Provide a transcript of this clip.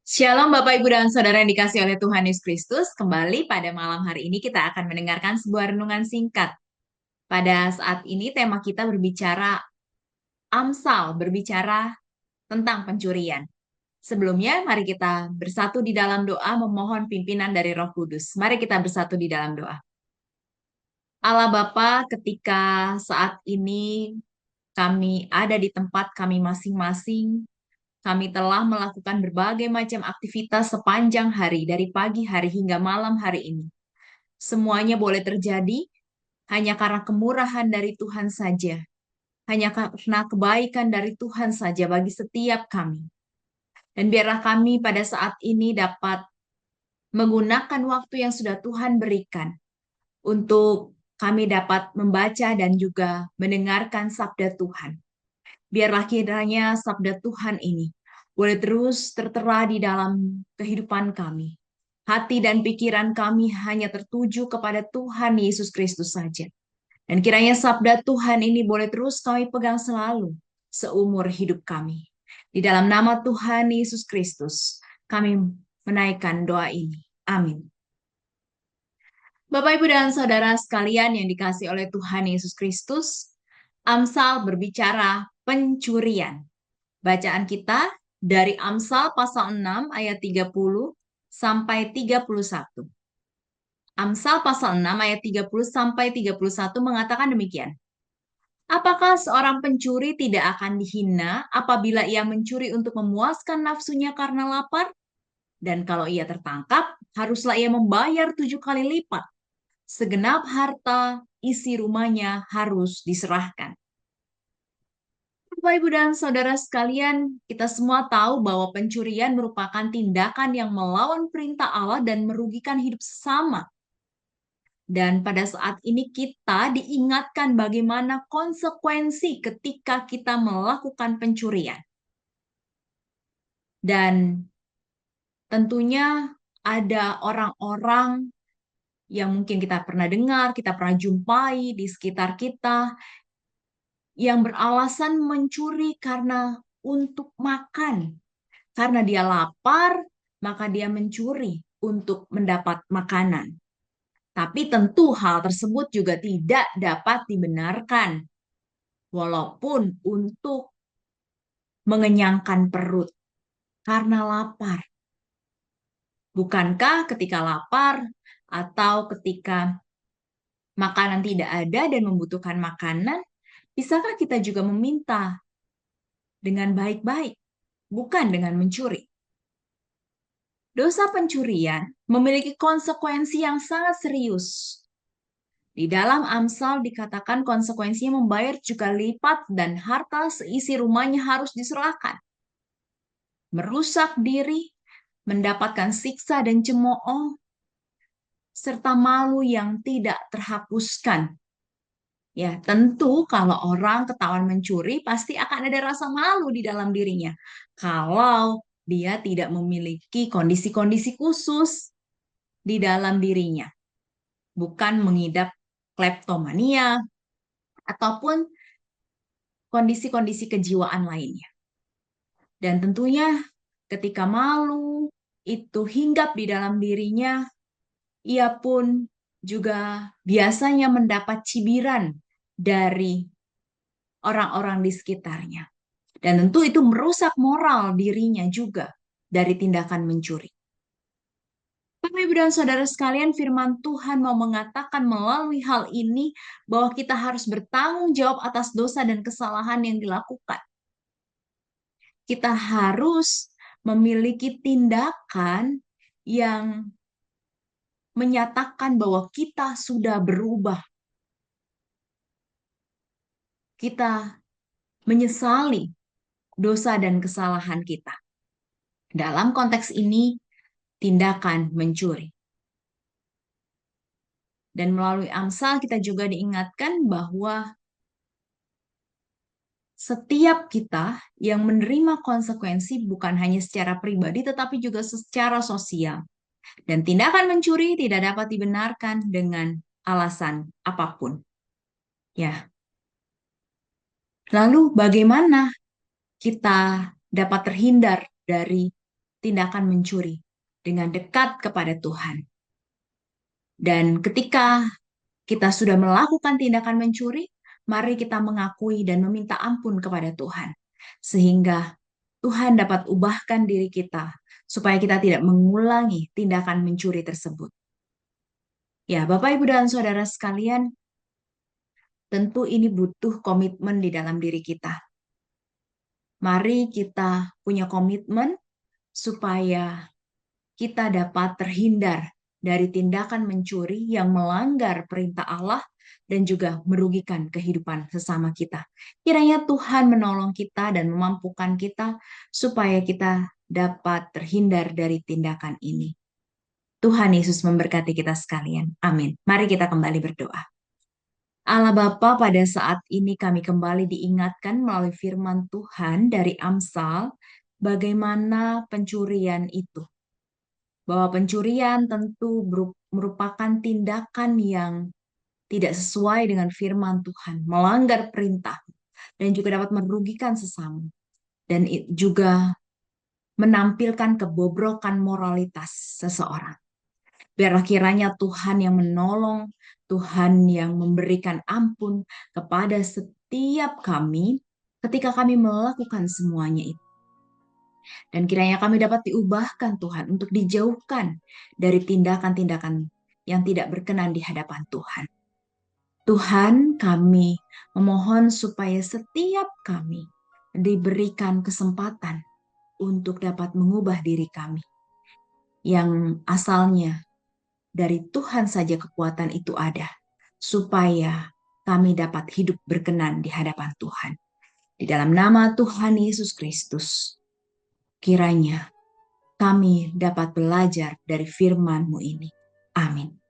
Shalom Bapak Ibu dan Saudara yang dikasih oleh Tuhan Yesus Kristus. Kembali pada malam hari ini kita akan mendengarkan sebuah renungan singkat. Pada saat ini tema kita berbicara Amsal, berbicara tentang pencurian. Sebelumnya mari kita bersatu di dalam doa memohon pimpinan dari Roh Kudus. Mari kita bersatu di dalam doa. Allah Bapa, ketika saat ini kami ada di tempat kami masing-masing, kami telah melakukan berbagai macam aktivitas sepanjang hari, dari pagi hari hingga malam hari ini. Semuanya boleh terjadi hanya karena kemurahan dari Tuhan saja, hanya karena kebaikan dari Tuhan saja bagi setiap kami. Dan biarlah kami pada saat ini dapat menggunakan waktu yang sudah Tuhan berikan untuk kami dapat membaca dan juga mendengarkan sabda Tuhan. Biarlah kiranya sabda Tuhan ini boleh terus tertera di dalam kehidupan kami. Hati dan pikiran kami hanya tertuju kepada Tuhan Yesus Kristus saja. Dan kiranya sabda Tuhan ini boleh terus kami pegang selalu seumur hidup kami. Di dalam nama Tuhan Yesus Kristus, kami menaikkan doa ini. Amin. Bapak, Ibu, dan Saudara sekalian yang dikasih oleh Tuhan Yesus Kristus, Amsal berbicara pencurian. Bacaan kita dari Amsal pasal 6 ayat 30 sampai 31. Amsal pasal 6 ayat 30 sampai 31 mengatakan demikian. Apakah seorang pencuri tidak akan dihina apabila ia mencuri untuk memuaskan nafsunya karena lapar? Dan kalau ia tertangkap, haruslah ia membayar 7 kali lipat. Segenap harta isi rumahnya harus diserahkan. Bapak, Ibu, dan Saudara sekalian, kita semua tahu bahwa pencurian merupakan tindakan yang melawan perintah Allah dan merugikan hidup sesama. Dan pada saat ini kita diingatkan bagaimana konsekuensi ketika kita melakukan pencurian. Dan tentunya ada orang-orang yang mungkin kita pernah dengar, kita pernah jumpai di sekitar kita, yang beralasan mencuri karena untuk makan. Karena dia lapar, maka dia mencuri untuk mendapat makanan. Tapi tentu hal tersebut juga tidak dapat dibenarkan, walaupun untuk mengenyangkan perut karena lapar. Bukankah ketika lapar atau ketika makanan tidak ada dan membutuhkan makanan, bisakah kita juga meminta dengan baik-baik, bukan dengan mencuri? Dosa pencurian memiliki konsekuensi yang sangat serius. Di dalam Amsal dikatakan konsekuensinya membayar juga lipat dan harta seisi rumahnya harus diserahkan. Merusak diri, mendapatkan siksa dan cemooh, serta malu yang tidak terhapuskan. Ya, tentu kalau orang ketahuan mencuri pasti akan ada rasa malu di dalam dirinya. Kalau dia tidak memiliki kondisi-kondisi khusus di dalam dirinya, bukan mengidap kleptomania ataupun kondisi-kondisi kejiwaan lainnya. Dan tentunya ketika malu itu hinggap di dalam dirinya, ia pun juga biasanya mendapat cibiran dari orang-orang di sekitarnya. Dan tentu itu merusak moral dirinya juga dari tindakan mencuri. Bapak, Ibu, dan Saudara sekalian, firman Tuhan mau mengatakan melalui hal ini bahwa kita harus bertanggung jawab atas dosa dan kesalahan yang dilakukan. Kita harus memiliki tindakan yang menyatakan bahwa kita sudah berubah. Kita menyesali dosa dan kesalahan kita. Dalam konteks ini, tindakan mencuri. Dan melalui Amsal kita juga diingatkan bahwa setiap kita yang menerima konsekuensi bukan hanya secara pribadi tetapi juga secara sosial. Dan tindakan mencuri tidak dapat dibenarkan dengan alasan apapun. Ya. Lalu bagaimana kita dapat terhindar dari tindakan mencuri dengan dekat kepada Tuhan. Dan ketika kita sudah melakukan tindakan mencuri, mari kita mengakui dan meminta ampun kepada Tuhan. Sehingga Tuhan dapat ubahkan diri kita supaya kita tidak mengulangi tindakan mencuri tersebut. Ya, Bapak, Ibu, dan Saudara sekalian, tentu ini butuh komitmen di dalam diri kita. Mari kita punya komitmen supaya kita dapat terhindar dari tindakan mencuri yang melanggar perintah Allah dan juga merugikan kehidupan sesama kita. Kiranya Tuhan menolong kita dan memampukan kita supaya kita dapat terhindar dari tindakan ini. Tuhan Yesus memberkati kita sekalian. Amin. Mari kita kembali berdoa. Allah Bapa, pada saat ini kami kembali diingatkan melalui firman Tuhan dari Amsal, bagaimana pencurian itu. Bahwa pencurian tentu merupakan tindakan yang tidak sesuai dengan firman Tuhan, melanggar perintah, dan juga dapat merugikan sesama. Dan juga menampilkan kebobrokan moralitas seseorang. Biarlah kiranya Tuhan yang menolong, Tuhan yang memberikan ampun kepada setiap kami ketika kami melakukan semuanya itu. Dan kiranya kami dapat diubahkan Tuhan untuk dijauhkan dari tindakan-tindakan yang tidak berkenan di hadapan Tuhan. Tuhan, kami memohon supaya setiap kami diberikan kesempatan untuk dapat mengubah diri kami. Yang asalnya dari Tuhan saja kekuatan itu ada, supaya kami dapat hidup berkenan di hadapan Tuhan. Di dalam nama Tuhan Yesus Kristus, kiranya kami dapat belajar dari firman-Mu ini. Amin.